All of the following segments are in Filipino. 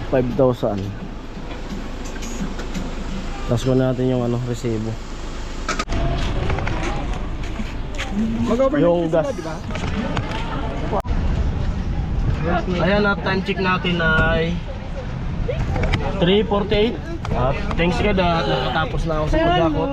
5,000. Tapos ko natin yung resibo. Yung gas, diba? ayan at time check natin ay 3:48. At thanks God at nakatapos na ako sa paghakot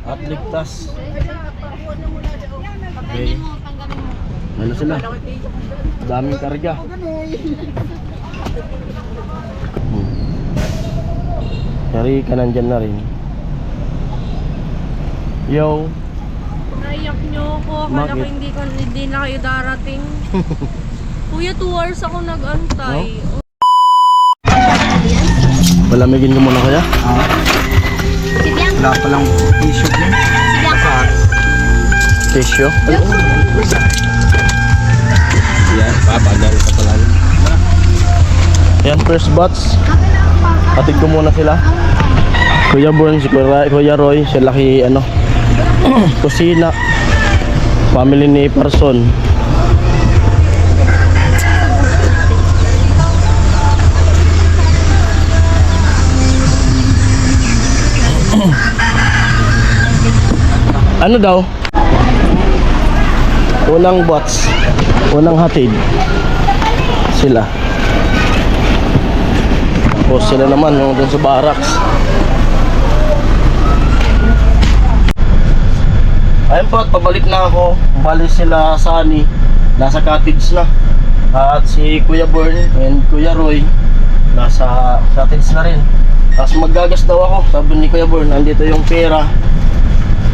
at ligtas. Okay. Ano sila? Daming karga. Kari ka nandyan na rin. Yo. Naiyak nyo ako. Akala ko hindi na kayo darating. Kuya, 2 hours ako nag-antay. No? Palamigin ko muna kaya? Wala palang tissue din. Tissue? Yan, papagal ka pala. Yan, first batch. Hatid ko muna sila. Kuya Born, si Kuya Roy, siya laki kusina. Family ni Parson. Ano daw? Unang bots, unang hatid sila. Tapos sila naman yung dun sa barracks. Ayun po, at pabalik na ako. Balik sila Sunny, nasa cottage na. At si Kuya Born and Kuya Roy nasa cottage na rin. Tapos maggagas daw ako. Sabi ni Kuya Born, andito yung pera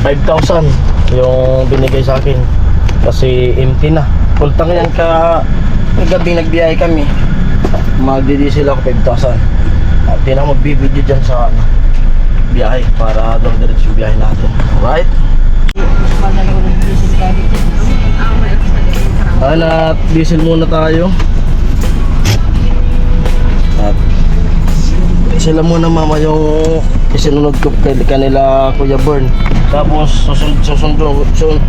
5,000 yung binigay sa akin kasi empty na. Full tank yan gabi nagbiyahe kami. Magdi-diesel ako 5,000. At di na magbibideo dyan sa biyahe para doon diretso yung biyahe natin. Alright? At diesel muna tayo. At sila muna mama yung isinunod ko kanila Kuya Born. Tapos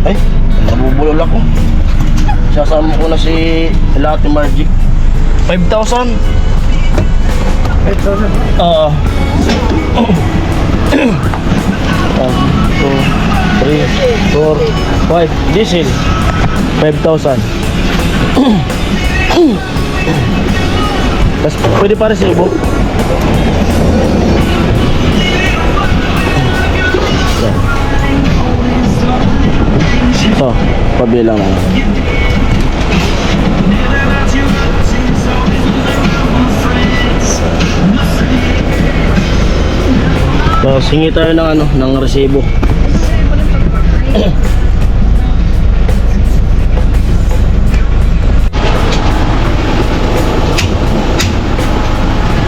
ay nabubulol ako. Sasama ko na si Latte Magic. 5,000. 5,000? Oo. 1, 2, 3, 4, 5 diesel 5,000. Tapos pwede pa resibo. Ito, pabilang na. So, hingi tayo ng resibo.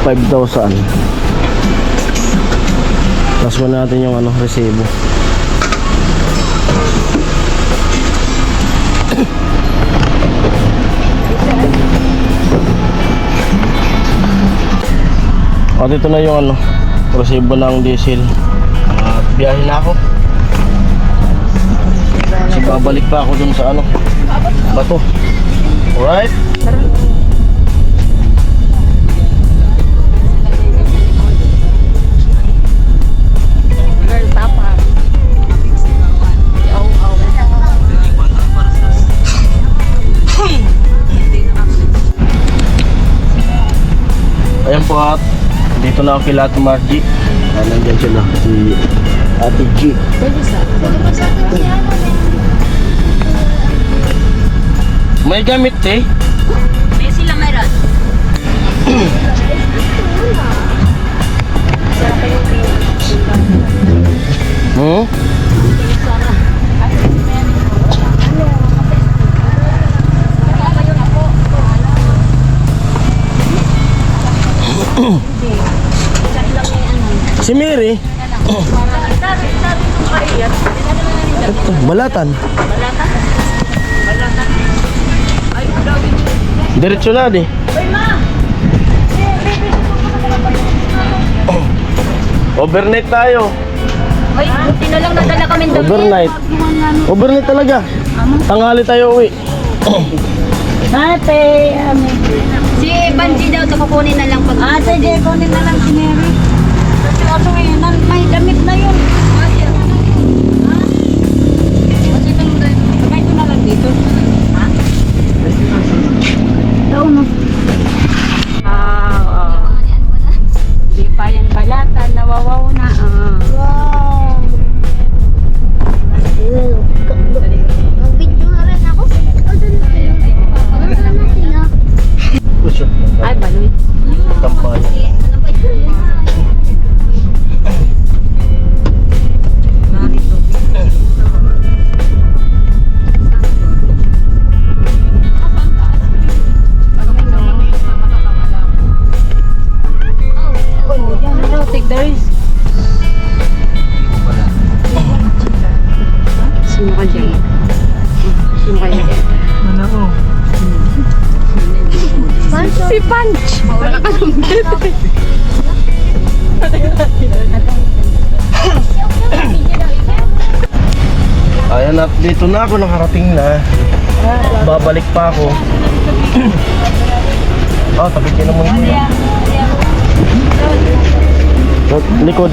$5,000. Tapos mo natin yung resibo. At ito na yung resibo ng diesel. Biyahe na ako. Kasi babalik pa ako dun sa bato. Alright? Ayan po at dito na ako kay Latte Margie. Nandiyan sila si Ate G. May gamit eh. May sila meron. Si Mary. Ito, balatan. Diretso na di. Overnight tayo. Ay, buti na lang nadala kami doon. Overnight. Overnight talaga. Tanghali tayo uwi. Ate, Si Banji daw, ito kukunin na lang pag... ate, di kunin na lang si Mary. Kasi ako ngayon, may damit na yun. Kasi ito na sabay ko na lang dito. Ha? Ito mo. Di pa yan balatan, nawawaw na. Wow! Mag-video na rin ako. Push up. Ay, baloy. Tampayan. Take the risk. Sino ka dyan? Sino kayo dyan? Si Punch! Wala ka nang dito. Ayan at dito na ako nakarating na. Babalik pa ako. Tapit ka naman ko. Likod.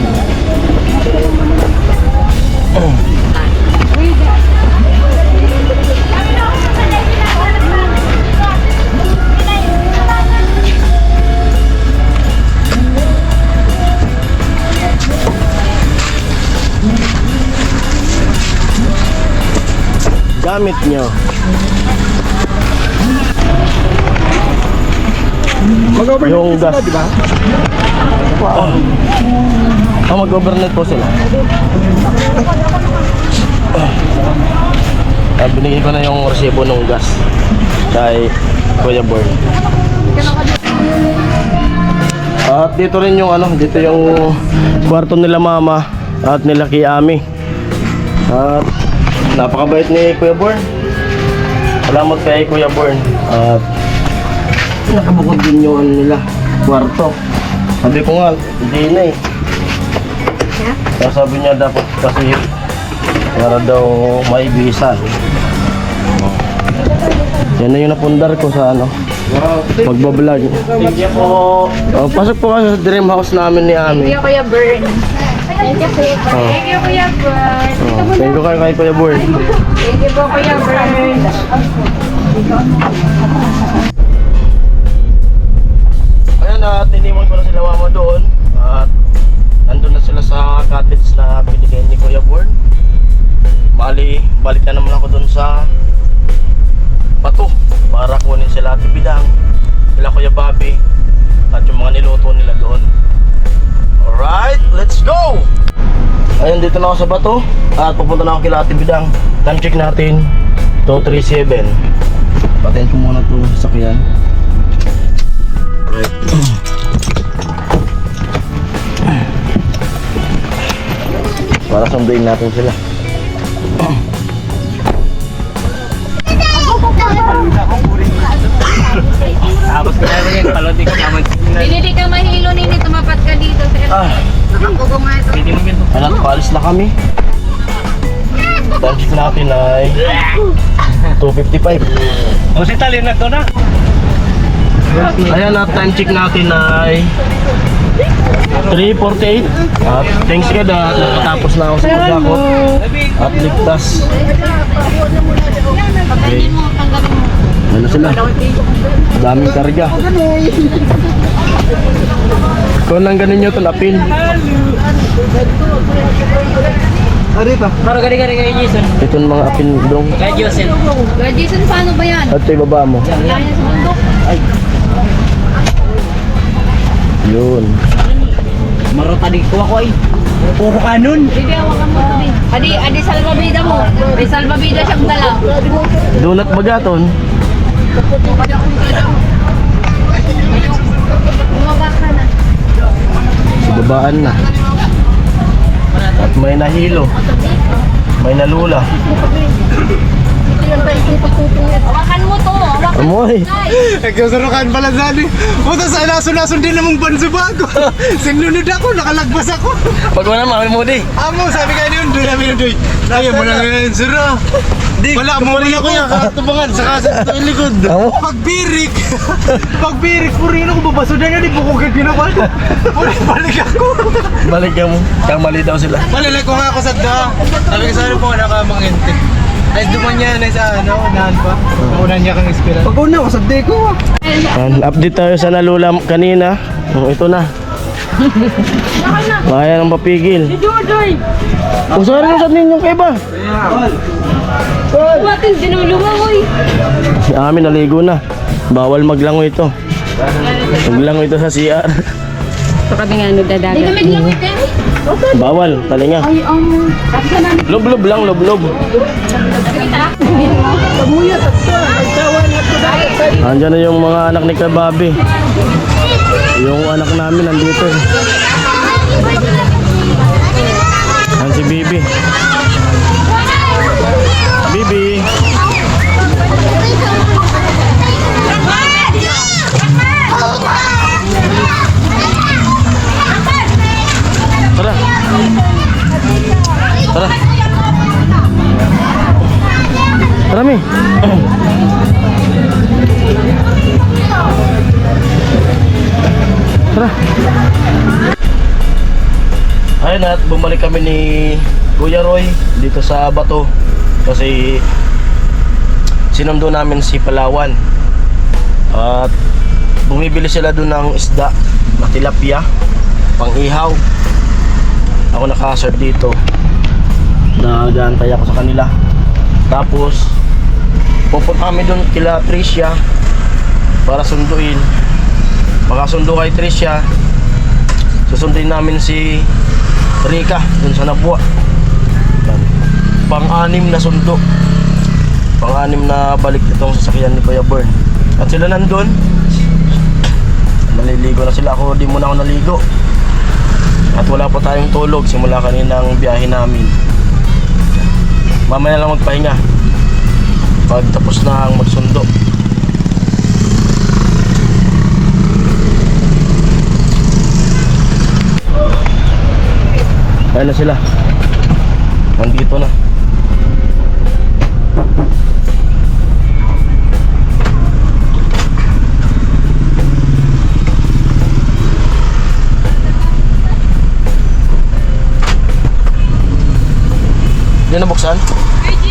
Gamit nyo. Yung gas, di ba? Mag-overnight po sila. Binigay ko na yung resibo ng gas kay Kuya Born. At dito rin yung dito yung kwarto nila mama at nila kay Ami. At napakabait ni Kuya Born. Salamat kay Kuya Born. At nakabukod din yung nila kwarto. Sabi ko nga, hindi na eh. Kaya sabi niya dapat kasi para daw maibisan. Yan na yung napundar ko sa magbablog. Thank you po. Pasok po kasi sa dream house namin ni Ami. Thank you, Kuya Bern. Thank you, Kuya Bern. Thank you, Kuya Bern. Thank you kay Kuya Born. Thank you po, Kuya Bern. Ayan at iniwan ko na sila mama doon. At nandun na sila sa cottage na binigay ni Kuya Born. Balik na naman ako doon sa Bato para kunin sila Ate Bidang, sila Kuya Bobby at yung mga niluto nila doon. Alright, let's go! Ayun, dito na ako sa Bato at pupunta na ako kila Ate Bidang. Time check natin 2:37. Patayin ko muna itong sasakyan. Alright. Para sunduin natin sila. Tapos kaya mo yan, paloti ka naman. Hindi ka mahilo nini, tumapat ka dito. Nakakubo nga ito. Pwede mo ganito. Anak, paalis na kami. Time check natin ay 2:55. O si Talin na to na. Ayan at time check natin ay 3:48. At thanks God at nakatapos na ako sa pagkakot at ligtas. Okay. Ano sila? Daming karga. Kung nang ganun nyo ito, napin. Para gari-gari kay Jason. Ito yung mga apin dong. Kay Jason. Kuya Jason, paano ba yan? At ito yung baba mo. Wala niya sa bundok. Yun. Marota di ko ako ay. Puro kanon. Hindi, hawakan mo ito. Adi salvavida mo. May salvavida siyang dala. Donut bagaton. Bumaba ka na. Babaan na. At may nahilo. May nalula. Hawakan mo to. Hawakan mo. Amoy. Nagkasarukan pala sani. Puta sa lason-lason din namang banso ba ako. Sinunod ako, nakalagbas ako. Pag wala mami mo di. Amo, sabi kayo yun, doon namin doon. Ayaw mo na ngayon, sir. Wala mo Wala ko yan, katubangan sa kaset ito yung likod. Pagbirik, purino ko babasudan na di bukugin pinakal. Balik ako. Balik ka mo. Kang mali daw sila. Malalay ko nga ako sa da. Sabi ko sana po nakamangintik. Ay, duman niya na sa unahan pa. Unahan niya kang ispiral. Pag-una ko sa deko. Update tayo sa nalulam kanina. Ito na. Kaya nang mapigil. Usarin mo sa ninyong kaiba. Batin, dinuluwa ko eh. Si Amin naligo na. Bawal maglangoy ito. Maglangoy ito sa CR. So kami nga nagdadagat. Hindi kami lang ito. Bawal, talinga. Lob-lob lang, lob-lob. Andiyan na yung mga anak ni Kababi. Yung anak namin nandito. Yan si Bibi. Bibi. Tara. Tara. Tara, Mi. Tara. Ayun at bumalik kami ni Kuya Roy dito sa Bato kasi sinundo namin si Palawan at bumibili sila doon ng isda na tilapia pang ihaw. Ako nakaserve dito, nag-aantay ako sa kanila. Tapos pupunta kami doon kila Tricia para sunduin. Makasundo kay Tricia, susundin namin si Rika dun sa Nabua. Pang-anim na sundo, pang-anim na balik itong sasakyan ni Kuya Bern. At sila nandun, naliligo na sila. Ako, di muna ako naligo. At wala pa tayong tulog simula kaninang biyahe namin. Mamaya lang magpahinga pag tapos na ang magsundo. Ayan na sila. Nandito na. Hindi na buksan?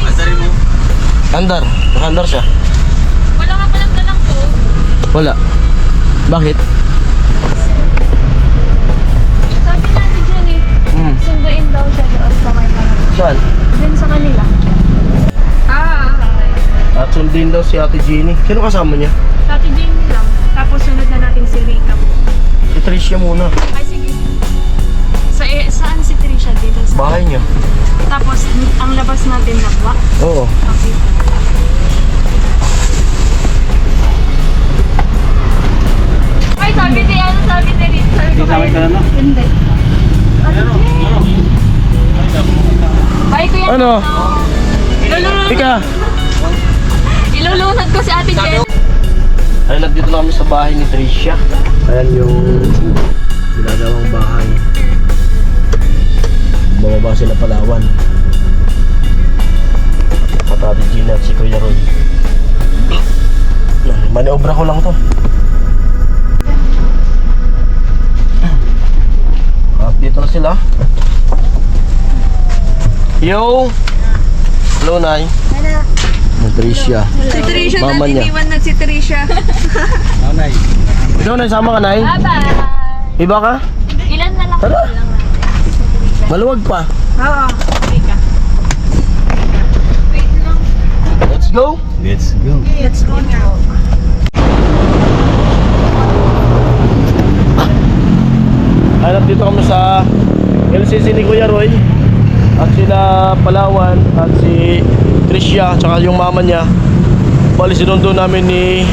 Andarin mo. Andar. Naka-andar siya. Wala ka palang dalang to. Wala. Bakit? Sabi natin dyan eh. Sunduin daw siya doon sa may mga. Saan? Dun sa kanila. At sundin daw si Ate Jeannie. Sino kasama niya? Dati Jamie lang. Tapos sunod na natin si Rika. Si Tricia muna. Ay sige. Saan si Trisha dito? Sa Bahay niya. Tapos ang labas natin na ba? Oo. Okay. Ay, sabi ni Rita. Sabi ko kayo. Hindi. Bye, kuya. Ano? Ika. Ilulunod ko si Ate Jen. Ay, nandito na kami sa bahay ni Tricia. Ayan yung ginagawang bahay. Bumaba sila Palawan. At Ate Gina at si Kuya Roy. Maniobra ko lang to. At dito na sila. Yo! Hello, Nay. Hello. Tricia. Si Trisha, Mama niya. natiniwan na si Trisha. Nanay. Ikaw, Nay, sama ka, Nay? Bye-bye. Iba ka? Ilan na lang? Tara. Maluwag pa. Oo. Wait lang. Let's go. Let's go. Let's go now. Ay, dito kami sa LCC ni Kuya Roy. At sila Palawan at si Tricia tsaka yung mama niya. Bali sinundo namin ni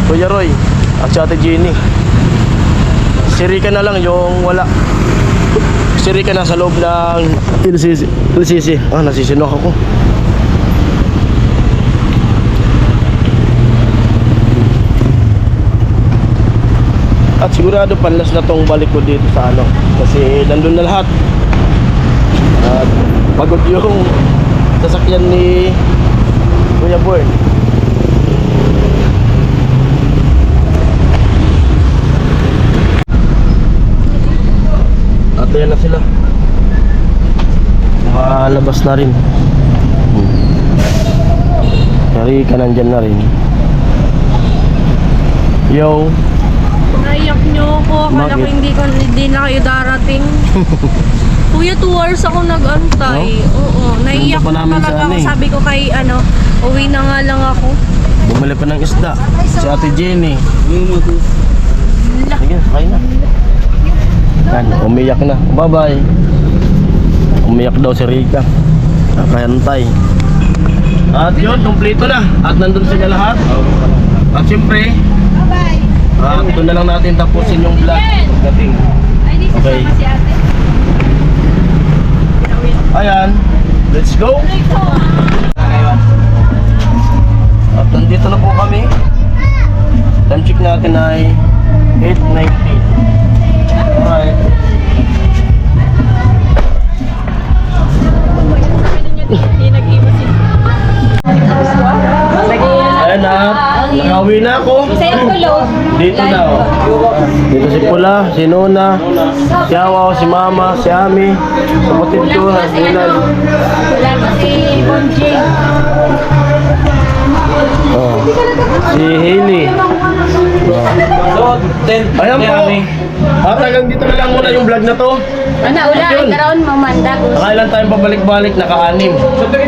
Kuya Roy at si Ate Jeannie. Si Rika na lang yung wala. Si Rika nasa loob ng LCC. Ah, nasisinok ako. At sigurado panlas na tong balik ko dito sa ano. Kasi nandun na lahat. At pagod yung sasakyan ni Kuya Born. At ayan na sila. Makalabas na rin. Kari ka nandyan na rin. Yo. Naiyak nyo ako. Akala ko Bakit? hindi na kayo darating. Kuya, 2 hours ako nag-antay. Oo, naiyak Pumunta pa na namin sa talaga ano ako. eh. Sabi ko kay uwi na nga lang ako. Bumili pa ng isda. Si Ate Jenny. Sige, kain na. Yan, umiyak na. Bye-bye. Umiyak daw si Rika. Nakayantay. At yun, kumpleto na. At nandun sila lahat. At syempre, doon na lang natin tapusin yung vlog. Pagdating. Ay, di Okay. sasama si ate. Ayan, let's go. At nandito na po kami. Time check natin ay 8:19. Alright. Ayan na, nakauwi na ako. Sa'yo tulog. Dito na oh. Dito si Pula, si Nona, si Awaw, si Mama, si Ami, kapatid ko, Wala pa si Bonjing. oh. Si Hailey. Ayan po. At hanggang dito na lang muna yung vlog na to. Ano, ula, Yun. karoon mamandag. Nakailan tayong pabalik-balik, naka-anim.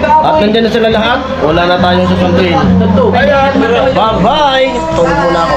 At nandiyan na sila lahat, wala na tayong susunduin. Ayan, bye-bye! Tulog muna ako.